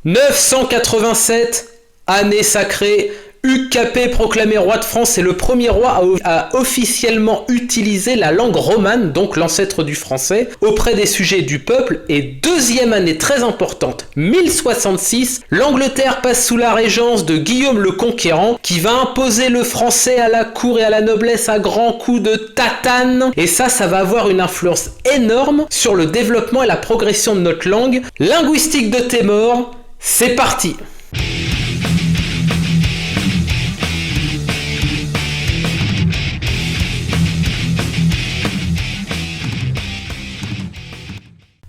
987, année sacrée. Hugues Capet, proclamé roi de France, est le premier roi à officiellement utiliser la langue romane, donc l'ancêtre du français, auprès des sujets du peuple. Et deuxième année très importante, 1066, l'Angleterre passe sous la régence de Guillaume le Conquérant, qui va imposer le français à la cour et à la noblesse à grands coups de tatane. Et ça va avoir une influence énorme sur le développement et la progression de notre langue. Linguistique de Témor, c'est parti!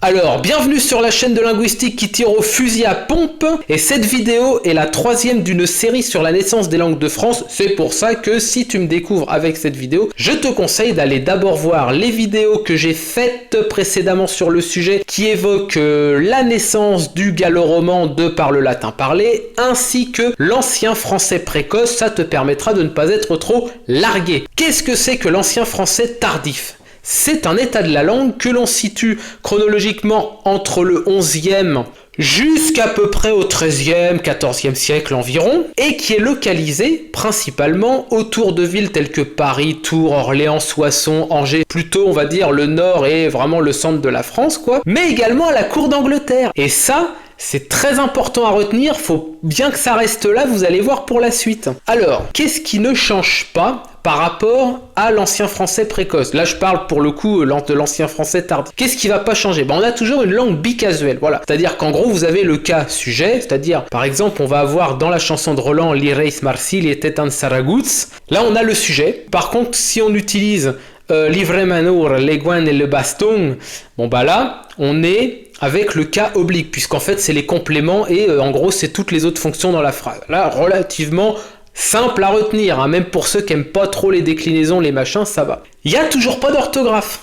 Alors, bienvenue sur la chaîne de linguistique qui tire au fusil à pompe, et cette vidéo est la troisième d'une série sur la naissance des langues de France. C'est pour ça que si tu me découvres avec cette vidéo, je te conseille d'aller d'abord voir les vidéos que j'ai faites précédemment sur le sujet qui évoquent la naissance du gallo-roman de par le latin parlé, ainsi que l'ancien français précoce. Ça te permettra de ne pas être trop largué. Qu'est-ce que c'est que l'ancien français tardif ? C'est un état de la langue que l'on situe chronologiquement entre le 11e jusqu'à peu près au 13e, 14e siècle environ, et qui est localisé principalement autour de villes telles que Paris, Tours, Orléans, Soissons, Angers, plutôt on va dire le nord et vraiment le centre de la France, quoi, mais également à la cour d'Angleterre. Et ça, c'est très important à retenir, faut bien que ça reste là, vous allez voir pour la suite. Alors, qu'est-ce qui ne change pas par rapport à l'ancien français précoce? Là, je parle pour le coup de l'ancien français tardif. Qu'est-ce qui va pas changer? On a toujours une langue bicasuelle, voilà. C'est-à-dire qu'en gros, vous avez le cas sujet, c'est-à-dire, par exemple, on va avoir dans la chanson de Roland, L'ireis Marsil était un Saragoutz. Là, on a le sujet. Par contre, si on utilise Livre Manour, l'Eguin et le Baston, là, on est avec le cas oblique, puisqu'en fait, c'est les compléments et en gros, c'est toutes les autres fonctions dans la phrase. Là, relativement simple à retenir, même pour ceux qui aiment pas trop les déclinaisons, les machins, ça va. Il y a toujours pas d'orthographe.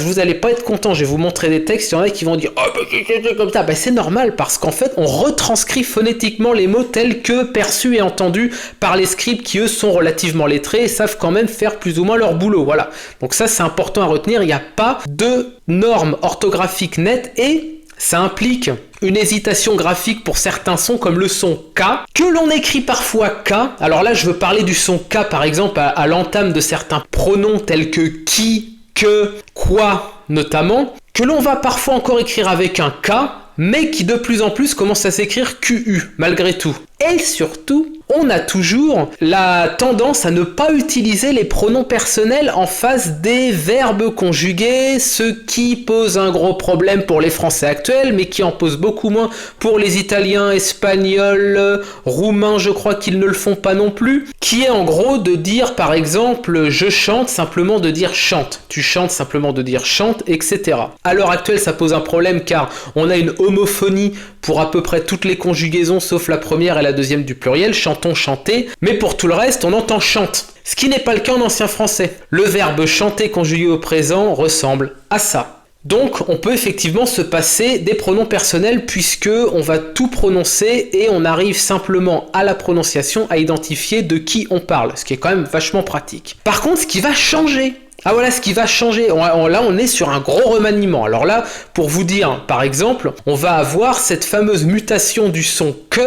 Vous allez pas être content, je vais vous montrer des textes, il y en a qui vont dire « Oh, c'est comme ça ». C'est normal, parce qu'en fait, on retranscrit phonétiquement les mots tels que perçus et entendus par les scribes qui, eux, sont relativement lettrés et savent quand même faire plus ou moins leur boulot, voilà. Donc ça, c'est important à retenir, il n'y a pas de normes orthographiques nettes et ça implique une hésitation graphique pour certains sons comme le son K, que l'on écrit parfois K. Alors là, je veux parler du son K, par exemple, à l'entame de certains pronoms tels que qui, que, quoi, notamment, que l'on va parfois encore écrire avec un K, mais qui de plus en plus commence à s'écrire QU, malgré tout. Et surtout, on a toujours la tendance à ne pas utiliser les pronoms personnels en face des verbes conjugués, ce qui pose un gros problème pour les Français actuels, mais qui en pose beaucoup moins pour les Italiens, Espagnols, Roumains, je crois qu'ils ne le font pas non plus, qui est en gros de dire par exemple « je chante » simplement de dire « chante », « tu chantes » simplement de dire « chante », etc. À l'heure actuelle, ça pose un problème car on a une homophonie pour à peu près toutes les conjugaisons sauf la première et la deuxième du pluriel, chantons, chanter, mais pour tout le reste, on entend chante. Ce qui n'est pas le cas en ancien français. Le verbe chanter conjugué au présent ressemble à ça. Donc, on peut effectivement se passer des pronoms personnels puisque on va tout prononcer et on arrive simplement à la prononciation à identifier de qui on parle, ce qui est quand même vachement pratique. Par contre, ce qui va changer, ce qui va changer. Là, on est sur un gros remaniement. Alors là, pour vous dire, par exemple, on va avoir cette fameuse mutation du son que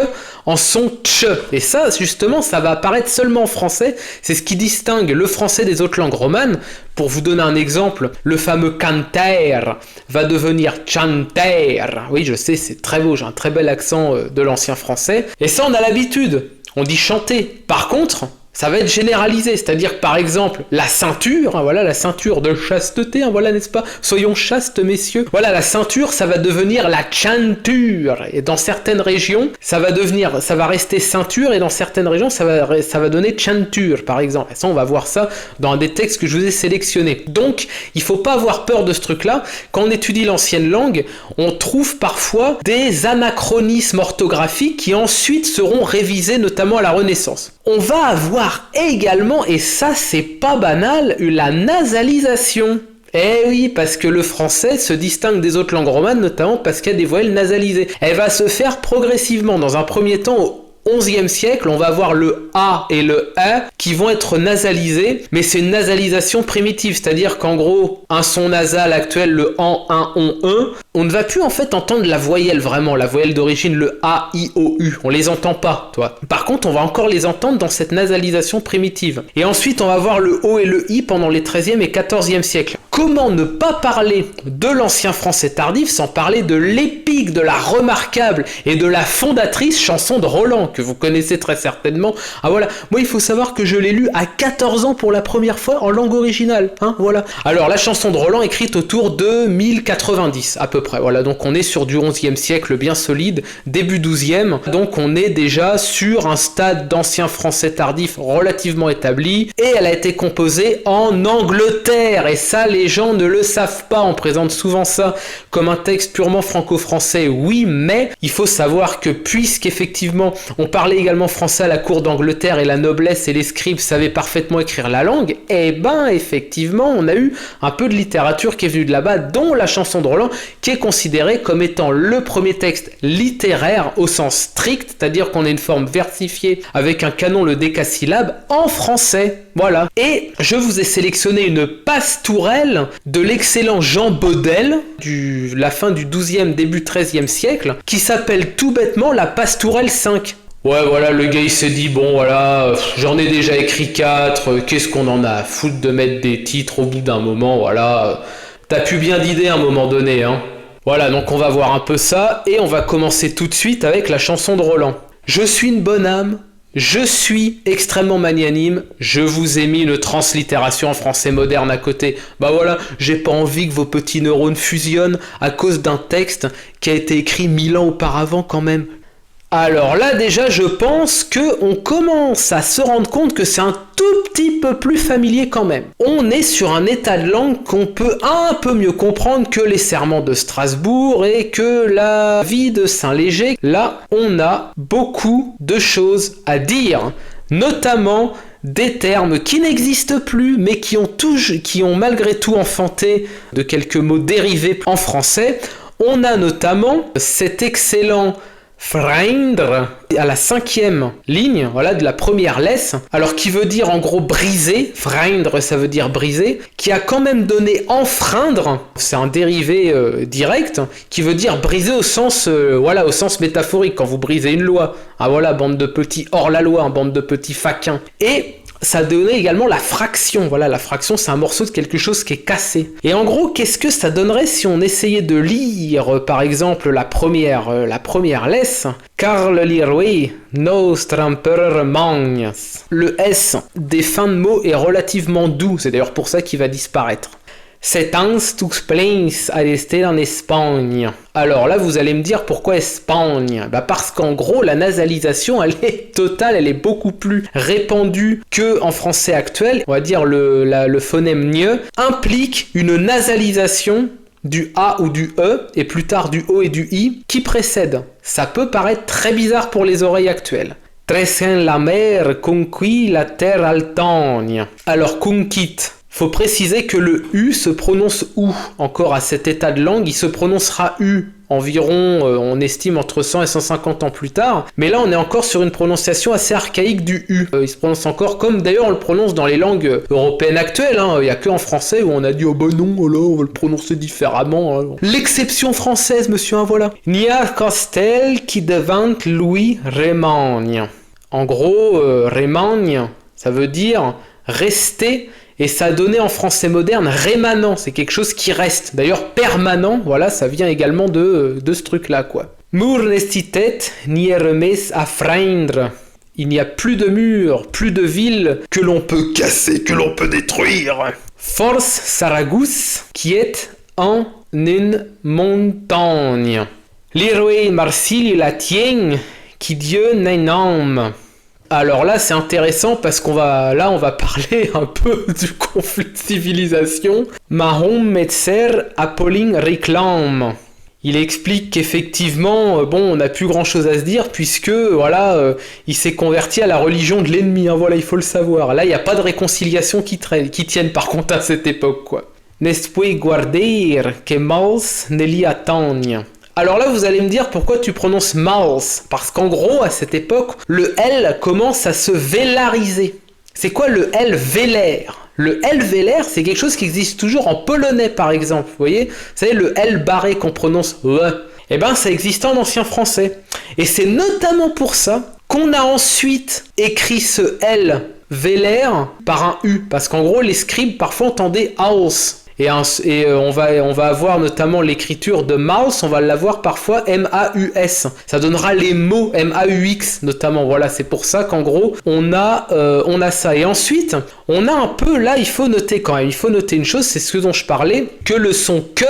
en son tch. Et ça, justement, ça va apparaître seulement en français. C'est ce qui distingue le français des autres langues romanes. Pour vous donner un exemple, le fameux canter va devenir chanter. Oui, je sais, c'est très beau, j'ai un très bel accent de l'ancien français. Et ça, on a l'habitude. On dit chanter. Par contre, ça va être généralisé, c'est-à-dire que par exemple la ceinture, la ceinture de chasteté, n'est-ce pas? Soyons chastes messieurs. Voilà, la ceinture, ça va devenir la chanture. Et dans certaines régions, ça va rester ceinture, et dans certaines régions, ça va donner chanture, par exemple. Et ça, on va voir ça dans un des textes que je vous ai sélectionnés. Donc, il faut pas avoir peur de ce truc-là. Quand on étudie l'ancienne langue, on trouve parfois des anachronismes orthographiques qui ensuite seront révisés, notamment à la Renaissance. On va avoir également, et ça c'est pas banal, la nasalisation. Eh oui, parce que le français se distingue des autres langues romanes, notamment parce qu'il y a des voyelles nasalisées. Elle va se faire progressivement. Dans un premier temps, au XIe siècle, on va avoir le A et le E qui vont être nasalisés, mais c'est une nasalisation primitive, c'est-à-dire qu'en gros, un son nasal actuel, le AN, un, on, on ne va plus en fait entendre la voyelle vraiment, la voyelle d'origine, le A, I, O, U. On les entend pas, toi. Par contre, on va encore les entendre dans cette nasalisation primitive. Et ensuite, on va voir le O et le I pendant les 13e et 14e siècles. Comment ne pas parler de l'ancien français tardif sans parler de l'épique, de la remarquable et de la fondatrice chanson de Roland, que vous connaissez très certainement. Ah voilà, moi il faut savoir que je l'ai lu à 14 ans pour la première fois en langue originale. Hein, voilà. Alors la chanson de Roland écrite autour de 1090 à peu près. Voilà, donc on est sur du 11e siècle bien solide, début 12e. Donc on est déjà sur un stade d'ancien français tardif relativement établi. Et elle a été composée en Angleterre. Et ça, les gens ne le savent pas. On présente souvent ça comme un texte purement franco-français. Oui, mais il faut savoir que puisqu'effectivement on parlait également français à la cour d'Angleterre et la noblesse et les scribes savaient parfaitement écrire la langue, et ben effectivement on a eu un peu de littérature qui est venue de là-bas, dont la chanson de Roland, qui est considérée comme étant le premier texte littéraire au sens strict, c'est-à-dire qu'on a une forme versifiée avec un canon, le décasyllabe, en français. Voilà. Et je vous ai sélectionné une pastourelle de l'excellent Jean Baudel, la fin du 12e, début 13e siècle, qui s'appelle tout bêtement la Pastourelle 5. Ouais, voilà, le gars il s'est dit, bon voilà, j'en ai déjà écrit 4, qu'est-ce qu'on en a à foutre de mettre des titres au bout d'un moment, voilà. T'as plus bien d'idées à un moment donné, hein. Voilà, donc on va voir un peu ça, et on va commencer tout de suite avec la chanson de Roland. Je suis une bonne âme, je suis extrêmement magnanime, je vous ai mis une translittération en français moderne à côté. Bah voilà, j'ai pas envie que vos petits neurones fusionnent à cause d'un texte qui a été écrit 1000 ans auparavant quand même. Alors là déjà je pense qu'on commence à se rendre compte que c'est un tout petit peu plus familier quand même. On est sur un état de langue qu'on peut un peu mieux comprendre que les serments de Strasbourg et que la vie de Saint-Léger. Là on a beaucoup de choses à dire, notamment des termes qui n'existent plus mais qui ont malgré tout enfanté de quelques mots dérivés en français. On a notamment cet excellent freindre à la 5e ligne, voilà, de la première laisse, alors qui veut dire en gros briser, freindre ça veut dire briser, qui a quand même donné enfreindre, c'est un dérivé direct, qui veut dire briser au sens, au sens métaphorique, quand vous brisez une loi. Ah voilà, bande de petits hors-la-loi, bande de petits faquins. Et ça donnait également la fraction. Voilà, la fraction, c'est un morceau de quelque chose qui est cassé. Et en gros, qu'est-ce que ça donnerait si on essayait de lire, par exemple, la première laisse? Carl Lirway, Nostramper Magnas. Le S des fins de mots est relativement doux. C'est d'ailleurs pour ça qu'il va disparaître. Cet ans tous plains à rester en Espagne. Alors là, vous allez me dire pourquoi Espagne? Bah parce qu'en gros, la nasalisation, elle est totale, elle est beaucoup plus répandue qu'en français actuel. On va dire le phonème gne implique une nasalisation du A ou du E, et plus tard du O et du I, qui précède. Ça peut paraître très bizarre pour les oreilles actuelles. Tresen la mer, conquit la terre altagne. Alors, conquit. Faut préciser que le U se prononce OU. Encore à cet état de langue, il se prononcera U environ, on estime, entre 100 et 150 ans plus tard. Mais là, on est encore sur une prononciation assez archaïque du U. Il se prononce encore comme, d'ailleurs, on le prononce dans les langues européennes actuelles. Hein. Il n'y a que en français où on a dit « Oh bah non, là, on va le prononcer différemment. Hein. » L'exception française, monsieur, hein, voilà. « Nia Castel qui devint Louis Rémagne. » En gros, Rémagne, ça veut dire « rester ». Et ça a donné en français moderne rémanent, c'est quelque chose qui reste. D'ailleurs, permanent, voilà, ça vient également de ce truc-là, quoi. Mur nestitet ni remes à freindre. Il n'y a plus de murs, plus de villes que l'on peut casser, que l'on peut détruire. Force Saragosse, qui est en une montagne. L'héroïne Marcille la tienne, qui Dieu n'énorme. Alors là, c'est intéressant parce qu'on va parler un peu du conflit de civilisation. Mahom Metzer Apolline réclame. Il explique qu'effectivement, on n'a plus grand chose à se dire puisque, il s'est converti à la religion de l'ennemi. Hein, voilà, il faut le savoir. Là, il n'y a pas de réconciliation qui tienne par contre à cette époque, quoi. Nespui guarder que mals ne li atteigne. Alors là, vous allez me dire pourquoi tu prononces mals. Parce qu'en gros, à cette époque, le L commence à se vélariser. C'est quoi le L vélaire? Le L vélaire, c'est quelque chose qui existe toujours en polonais, par exemple. Vous voyez, vous savez, le L barré qu'on prononce le, eh ben, ça existait en ancien français. Et c'est notamment pour ça qu'on a ensuite écrit ce L vélaire par un U. Parce qu'en gros, les scribes parfois entendaient house. Et on va avoir notamment l'écriture de mouse, on va l'avoir parfois M-A-U-S. Ça donnera les mots M-A-U-X notamment. Voilà, c'est pour ça qu'en gros, on a ça. Et ensuite, on a un peu, là, il faut noter quand même, il faut noter une chose, c'est ce dont je parlais, que le son que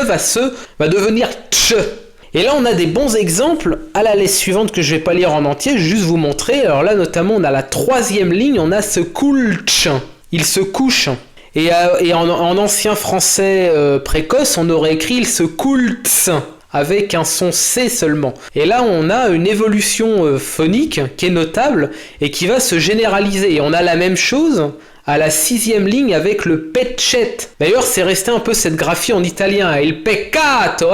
va devenir tch. Et là, on a des bons exemples à la lettre suivante que je vais pas lire en entier, je vais juste vous montrer. Alors là, notamment, on a la troisième ligne, on a ce kulch. Il se couche. Et en ancien français précoce, on aurait écrit il se kults avec un son C seulement. Et là, on a une évolution phonique qui est notable et qui va se généraliser. Et on a la même chose à la sixième ligne avec le peccet. D'ailleurs, c'est resté un peu cette graphie en italien. Il peccato,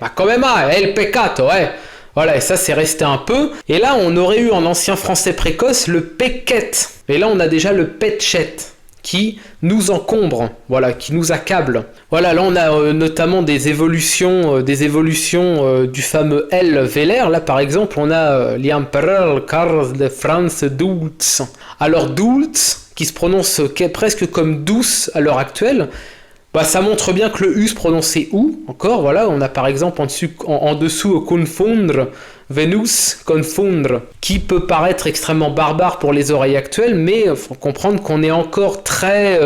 ma come mai, il peccato, Voilà, et ça, c'est resté un peu. Et là, on aurait eu en ancien français précoce le peccet. Et là, on a déjà le peccet qui nous encombre, voilà, qui nous accable. Voilà, là on a notamment des évolutions du fameux L vélaire. Là par exemple, on a l'Empereur Karl de France Dulz. Alors Dulz, qui se prononce presque comme douce à l'heure actuelle, bah, ça montre bien que le U se prononçait OU, encore, voilà, on a par exemple en dessous confondre, Vénus, confondre, qui peut paraître extrêmement barbare pour les oreilles actuelles, mais il faut comprendre qu'on est encore très,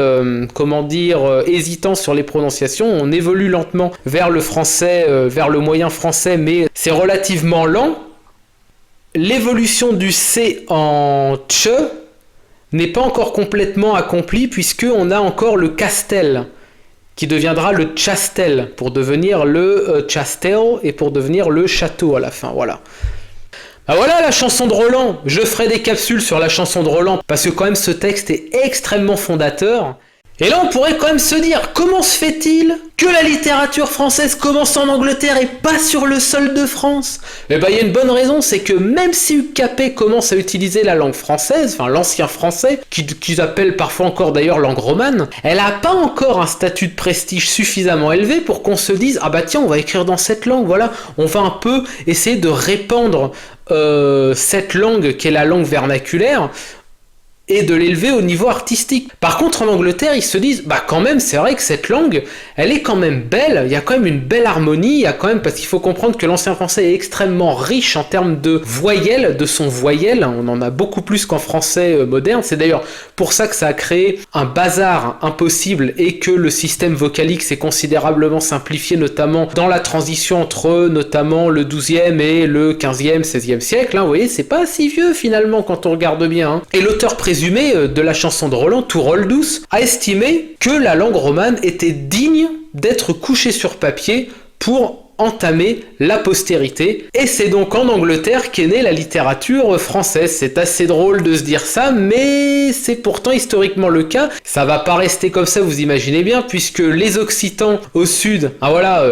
hésitant sur les prononciations, on évolue lentement vers le français, vers le moyen français, mais c'est relativement lent. L'évolution du C en tche n'est pas encore complètement accomplie, puisqu'on a encore le castel, qui deviendra le chastel, pour devenir le chastel, et pour devenir le château à la fin, voilà. Bah voilà la chanson de Roland. Je ferai des capsules sur la chanson de Roland, parce que quand même ce texte est extrêmement fondateur. Et là on pourrait quand même se dire, comment se fait-il que la littérature française commence en Angleterre et pas sur le sol de France? Eh ben il y a une bonne raison, c'est que même si UCAP commence à utiliser la langue française, enfin l'ancien français, qu'ils appellent parfois encore d'ailleurs langue romane, elle a pas encore un statut de prestige suffisamment élevé pour qu'on se dise, ah bah tiens on va écrire dans cette langue, voilà, on va un peu essayer de répandre cette langue qui est la langue vernaculaire, et de l'élever au niveau artistique. Par contre, en Angleterre, ils se disent, bah quand même, c'est vrai que cette langue, elle est quand même belle, il y a quand même une belle harmonie, il y a quand même, parce qu'il faut comprendre que l'ancien français est extrêmement riche en termes de voyelles, de son voyelle, on en a beaucoup plus qu'en français moderne, c'est d'ailleurs pour ça que ça a créé un bazar impossible et que le système vocalique s'est considérablement simplifié, notamment dans la transition entre notamment le 12e et le 15e, 16e siècle, vous voyez, c'est pas si vieux finalement quand on regarde bien. Et l'auteur présumé de la chanson de Roland, Touroldus, a estimé que la langue romane était digne d'être couchée sur papier pour entamer la postérité, et c'est donc en Angleterre qu'est née la littérature française. C'est assez drôle de se dire ça, mais c'est pourtant historiquement le cas. Ça va pas rester comme ça, vous imaginez bien, puisque les Occitans au sud,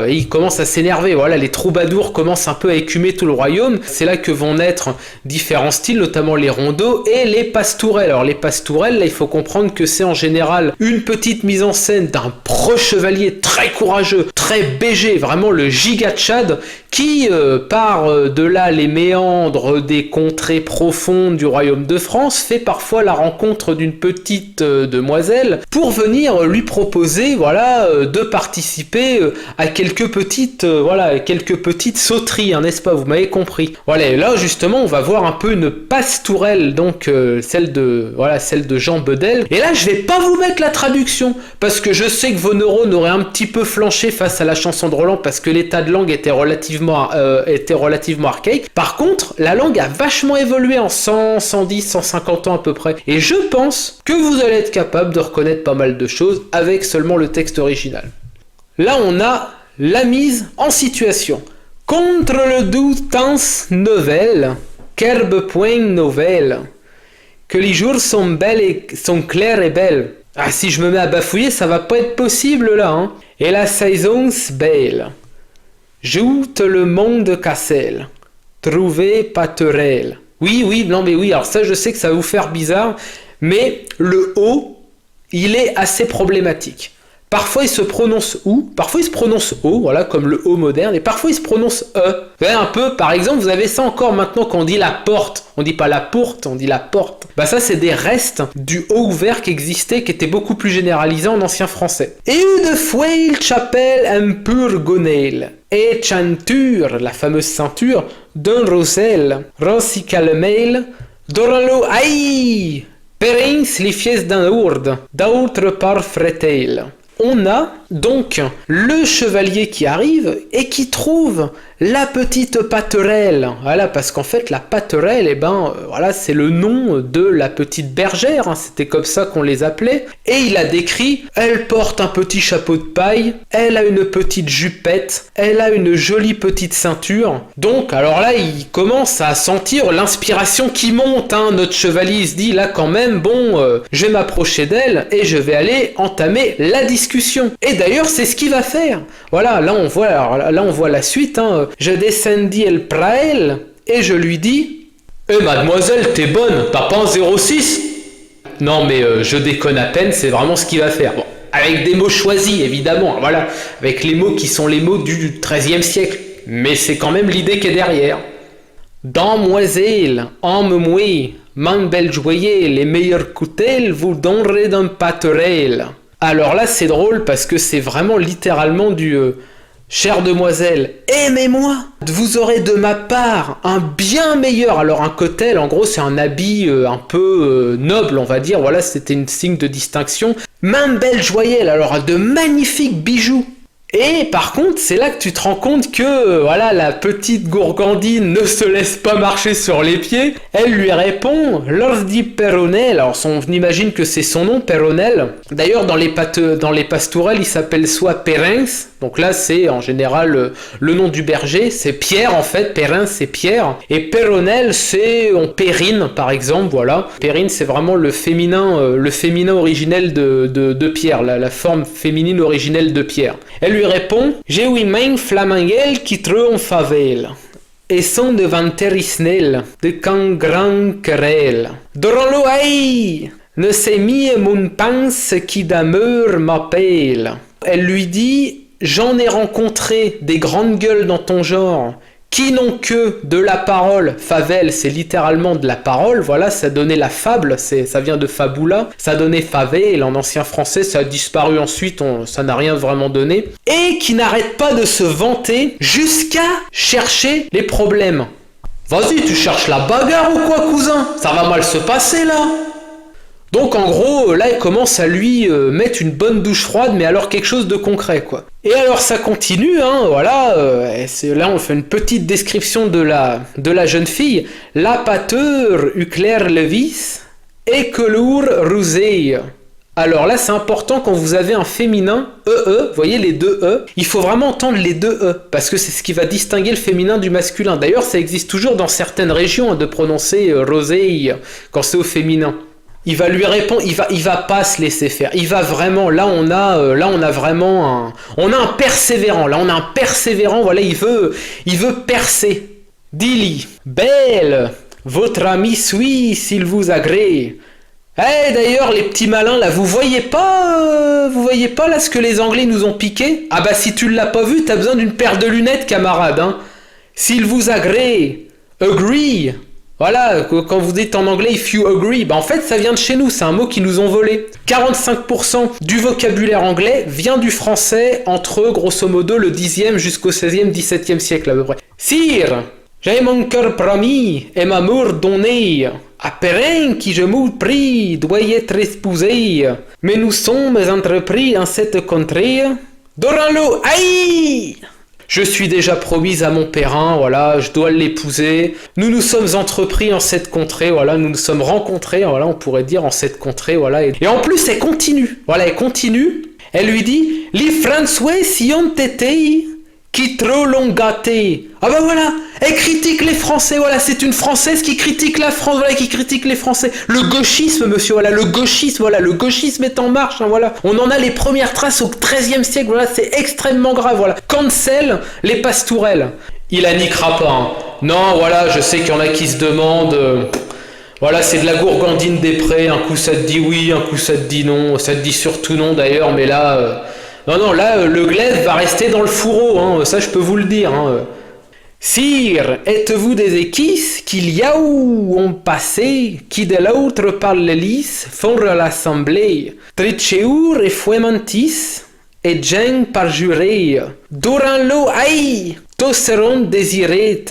ils commencent à s'énerver, voilà, les troubadours commencent un peu à écumer tout le royaume. C'est là que vont naître différents styles, notamment les rondeaux et les pastourelles. Alors les pastourelles, là, il faut comprendre que c'est en général une petite mise en scène d'un pro-chevalier très courageux, très BG, vraiment le giga Tchad, qui par de là les méandres des contrées profondes du royaume de France, fait parfois la rencontre d'une petite demoiselle pour venir lui proposer de participer à quelques petites sauteries, n'est-ce pas, vous m'avez compris. Voilà, et là justement on va voir un peu une pastourelle, donc celle de Jean Bedel, et là je vais pas vous mettre la traduction parce que je sais que vos neurones auraient un petit peu flanché face à la chanson de Roland, parce que l'état de langue était relativement archaïque. Par contre, la langue a vachement évolué en 100, 110, 150 ans à peu près. Et je pense que vous allez être capable de reconnaître pas mal de choses avec seulement le texte original. Là, on a la mise en situation. Contre le doux temps nouvelle, qu'herbe point nouvelle, que les jours sont clairs et belles. Ah, si je me mets à bafouiller, ça va pas être possible là, Et la saison's belle. Joute le monde Cassel, trouver Paterelle. Oui, alors ça je sais que ça va vous faire bizarre, mais le O il est assez problématique. Parfois il se prononce OU, parfois il se prononce O, voilà, comme le O moderne, et parfois il se prononce E. Vous voyez un peu, par exemple, vous avez ça encore maintenant quand on dit la porte, on dit pas la porte, on dit la porte. Bah ça c'est des restes du O ouvert qui existait, qui était beaucoup plus généralisé en ancien français. Et de fouil chapelle un pur gonel, et chanture, la fameuse ceinture, d'un rosel, rossicalmail, doralo aïe, perins les fies d'un ourde, d'autre par fretel. On a donc le chevalier qui arrive et qui trouve la petite Paterelle. Voilà, parce qu'en fait, la Paterelle, voilà, c'est le nom de la petite bergère. Hein, c'était comme ça qu'on les appelait. Et il a décrit, elle porte un petit chapeau de paille, elle a une petite jupette, elle a une jolie petite ceinture. Donc, alors là, il commence à sentir l'inspiration qui monte. Hein. Notre chevalier se dit, là quand même, je vais m'approcher d'elle et je vais aller entamer la discussion. Et d'ailleurs, c'est ce qu'il va faire. Voilà, là on voit la suite. Hein. Je descendis el prael et je lui dis mademoiselle, t'es bonne, t'as pas un 06 ? Non, mais je déconne à peine, c'est vraiment ce qu'il va faire. Bon, avec des mots choisis, évidemment, voilà, avec les mots qui sont les mots du XIIIe siècle. Mais c'est quand même l'idée qui est derrière. Damoiselle, emmenez, man belle joyelle, les meilleurs coutelles vous donnerez d'un paterelle. Alors là, c'est drôle parce que c'est vraiment littéralement du chère demoiselle, aimez-moi, vous aurez de ma part un bien meilleur. Alors un cotel, en gros, c'est un habit un peu noble, on va dire. Voilà, c'était un signe de distinction. Même belle joyelle, alors de magnifiques bijoux. Et par contre, c'est là que tu te rends compte que voilà, la petite gourgandine ne se laisse pas marcher sur les pieds. Elle lui répond, Lors dit Péronel. Alors on imagine que c'est son nom, Péronel. D'ailleurs, dans les pastourelles, il s'appelle soit Pérens. Donc là, c'est en général le nom du berger. C'est Pierre en fait. Pérens, c'est Pierre. Et Péronel, c'est Périne par exemple. Voilà. Périne, c'est vraiment le féminin originel de Pierre, la forme féminine originelle de Pierre. Elle lui répond, j'ai oui main flamangel qui triomphavel. Et sont devant terrisnel, de can grand querelle. Dorolo aïe, ne sais mi mon pince qui d'amour m'appelle. Elle lui dit, j'en ai rencontré des grandes gueules dans ton genre, qui n'ont que de la parole. Favel, c'est littéralement de la parole, voilà, ça donnait la fable, ça vient de fabula, ça donnait favel, en ancien français, ça a disparu ensuite, ça n'a rien vraiment donné, et qui n'arrête pas de se vanter jusqu'à chercher les problèmes. Vas-y, tu cherches la bagarre ou quoi, cousin ? Ça va mal se passer, là ? Donc en gros, là, elle commence à lui mettre une bonne douche froide, mais alors quelque chose de concret, quoi. Et alors ça continue, hein, voilà, là on fait une petite description de la jeune fille. La pateur uclair levis, et que lour rusé. Alors là, c'est important quand vous avez un féminin, vous voyez les deux E, il faut vraiment entendre les deux E, parce que c'est ce qui va distinguer le féminin du masculin. D'ailleurs, ça existe toujours dans certaines régions, de prononcer rosé quand c'est au féminin. Il va lui répondre, il va pas se laisser faire. Il va vraiment, là on a vraiment un persévérant. Là on a un persévérant, voilà, il veut percer. Dis-lui, belle, votre ami suit s'il vous agrée. D'ailleurs les petits malins là, vous voyez pas là ce que les Anglais nous ont piqué ? Ah bah si tu l'as pas vu, t'as besoin d'une paire de lunettes, camarade, hein. S'il vous agrée, agree. Voilà, quand vous dites en anglais « if you agree », en fait ça vient de chez nous, c'est un mot qu'ils nous ont volé. 45% du vocabulaire anglais vient du français entre grosso modo le 10e jusqu'au 16e, 17e siècle à peu près. Sire, j'ai mon cœur promis et ma mort donnée. À Perrin qui je m'ouvre pris doit y être épousé. Mais nous sommes entrepris en cette contrée. Doralo, aïe! Je suis déjà promise à mon Perrin, voilà, je dois l'épouser. Nous nous sommes entrepris en cette contrée, voilà, nous nous sommes rencontrés, voilà, on pourrait dire en cette contrée, voilà. Et en plus, elle continue, voilà, elle continue. Elle lui dit, les Français si ont été qui trop l'ont gâté. Ah bah voilà, elle critique les Français, voilà, c'est une Française qui critique la France, voilà, qui critique les Français. Le gauchisme, monsieur, voilà, le gauchisme est en marche, hein, voilà. On en a les premières traces au XIIIe siècle, voilà, c'est extrêmement grave, voilà. Cancel les pastourelles. Il la niquera pas, hein. Non, voilà, je sais qu'il y en a qui se demandent... Voilà, c'est de la gourgandine des prés, un coup ça te dit oui, un coup ça te dit non, ça te dit surtout non d'ailleurs, mais là... Non, là, le glaive va rester dans le fourreau, hein, ça je peux vous le dire. Hein. Sire, êtes-vous des équisses qu'il y a où ont passé, qui de l'autre par l'hélice font l'assemblée, tricheur et fuemantis, et geng par juré, durant l'eau aïe, tosseron désiré,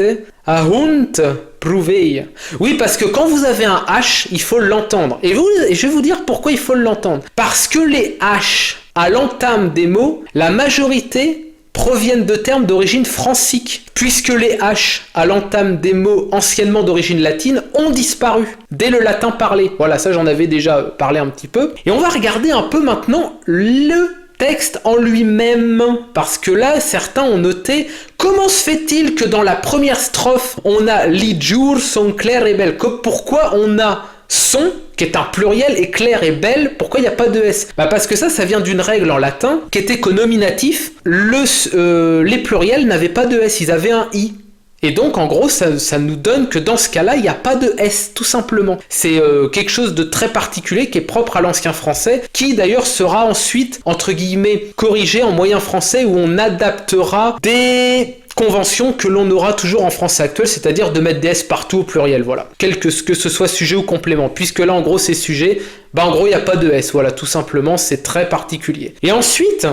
à honte prouvé. Oui, parce que quand vous avez un H, il faut l'entendre. Et je vais vous dire pourquoi il faut l'entendre. Parce que les H, à l'entame des mots, la majorité proviennent de termes d'origine francique, puisque les H, à l'entame des mots anciennement d'origine latine, ont disparu dès le latin parlé. Voilà, ça j'en avais déjà parlé un petit peu. Et on va regarder un peu maintenant le texte en lui-même, parce que là, certains ont noté comment se fait-il que dans la première strophe, on a « les jours sont clairs et belles ». Pourquoi on a « sont » qui est un pluriel, et clair et belle, pourquoi il n'y a pas de S? Parce que ça vient d'une règle en latin, qui était qu'au nominatif, les pluriels n'avaient pas de S, ils avaient un I. Et donc, en gros, ça nous donne que dans ce cas-là, il n'y a pas de S, tout simplement. C'est quelque chose de très particulier qui est propre à l'ancien français, qui d'ailleurs sera ensuite, entre guillemets, corrigé en moyen français, où on adaptera des convention que l'on aura toujours en français actuel, c'est-à-dire de mettre des S partout au pluriel, voilà. Que ce soit sujet ou complément, puisque là, en gros, c'est sujet, en gros, il n'y a pas de S, voilà, tout simplement, c'est très particulier. Et ensuite,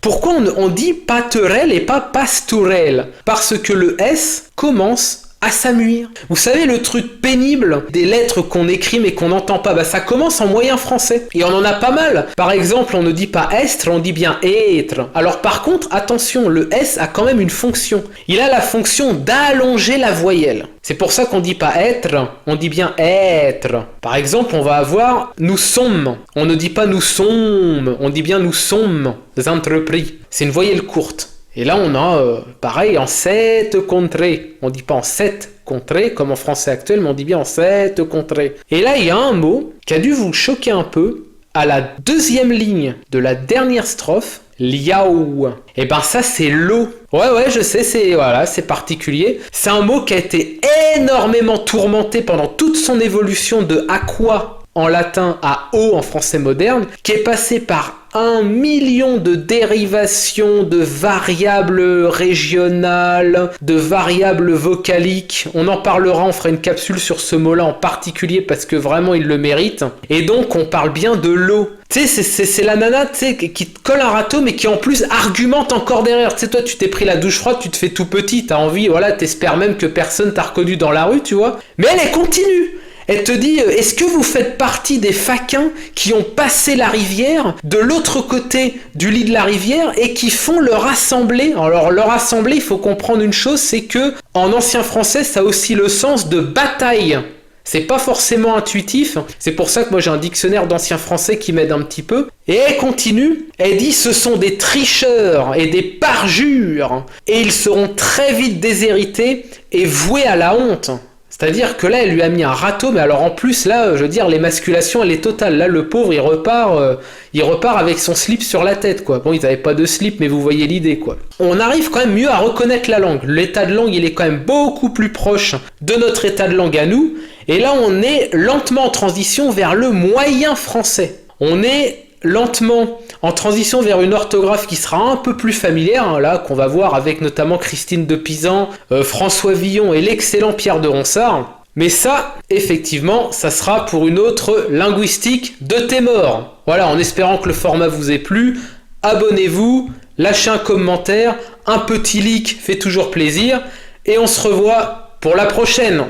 pourquoi on dit paterelle et pas pastourelle? Parce que le S commence à s'amuir. Vous savez, le truc pénible des lettres qu'on écrit mais qu'on n'entend pas, ça commence en moyen français. Et on en a pas mal. Par exemple, on ne dit pas estre, on dit bien être. Alors par contre, attention, le S a quand même une fonction. Il a la fonction d'allonger la voyelle. C'est pour ça qu'on dit pas être, on dit bien être. Par exemple, on va avoir nous sommes. On ne dit pas nous sommes, on dit bien nous sommes entrepris. C'est une voyelle courte. Et là, on a, pareil, en cette contrée. On ne dit pas en cette contrée, comme en français actuel, mais on dit bien en cette contrée. Et là, il y a un mot qui a dû vous choquer un peu. À la deuxième ligne de la dernière strophe, liao. Et ça, c'est l'eau. Ouais, je sais, c'est particulier. C'est un mot qui a été énormément tourmenté pendant toute son évolution de aqua en latin à eau en français moderne, qui est passé par 1 million de dérivations, de variables régionales, de variables vocaliques. On en parlera, on fera une capsule sur ce mot-là en particulier parce que vraiment il le mérite. Et donc on parle bien de l'eau. Tu sais, c'est la nana qui te colle un râteau mais qui en plus argumente encore derrière. Tu sais, toi tu t'es pris la douche froide, tu te fais tout petit, t'as envie, voilà, t'espères même que personne t'a reconnu dans la rue, tu vois. Mais elle continue. Elle te dit, est-ce que vous faites partie des faquins qui ont passé la rivière de l'autre côté du lit de la rivière et qui font leur assemblée? Alors leur assemblée, il faut comprendre une chose, c'est que en ancien français, ça a aussi le sens de bataille. C'est pas forcément intuitif, c'est pour ça que moi j'ai un dictionnaire d'ancien français qui m'aide un petit peu. Et elle continue, elle dit ce sont des tricheurs et des parjures, et ils seront très vite déshérités et voués à la honte. C'est-à-dire que là, elle lui a mis un râteau, mais alors en plus, là, je veux dire, l'émasculation, elle est totale. Là, le pauvre, il repart avec son slip sur la tête, quoi. Bon, ils n'avaient pas de slip, mais vous voyez l'idée, quoi. On arrive quand même mieux à reconnaître la langue. L'état de langue, il est quand même beaucoup plus proche de notre état de langue à nous. Et là, on est lentement en transition vers le moyen français. On est lentement en transition vers une orthographe qui sera un peu plus familière, là, qu'on va voir avec notamment Christine de Pisan, François Villon et l'excellent Pierre de Ronsard. Mais ça, effectivement, ça sera pour une autre linguistique de tes morts. Voilà, en espérant que le format vous ait plu, abonnez-vous, lâchez un commentaire, un petit like fait toujours plaisir, et on se revoit pour la prochaine.